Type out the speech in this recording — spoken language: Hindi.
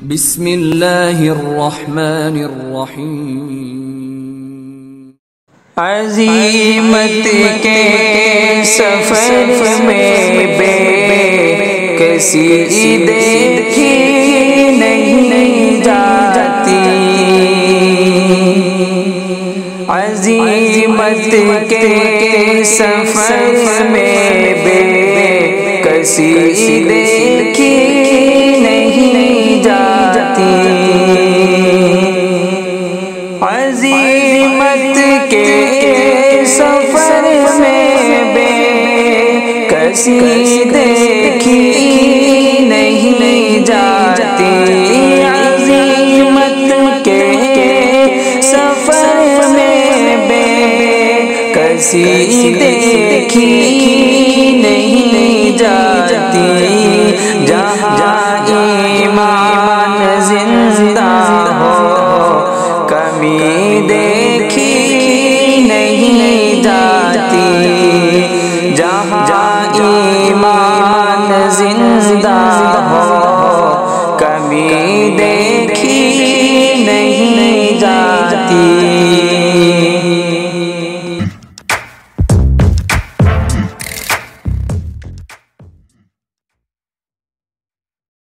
बिस्मिल्लाहिर्रहमानिर्रहीम। अज़ीमत के सफ़र में बेकसी देखी नहीं जाती। अज़ीमत के सफ़र में बेकसी देखी नहीं जाती। अज़ीमत के सफ़र में बेकसी देखी नहीं जाती। अज़ीमत के सफ़र में बेकसी देखी नहीं जाती। जहाँ ईमान जिंदा हो कमी देखी नहीं जाती। जहाँ ईमान जिंदा हो कमी देखी नहीं जाती।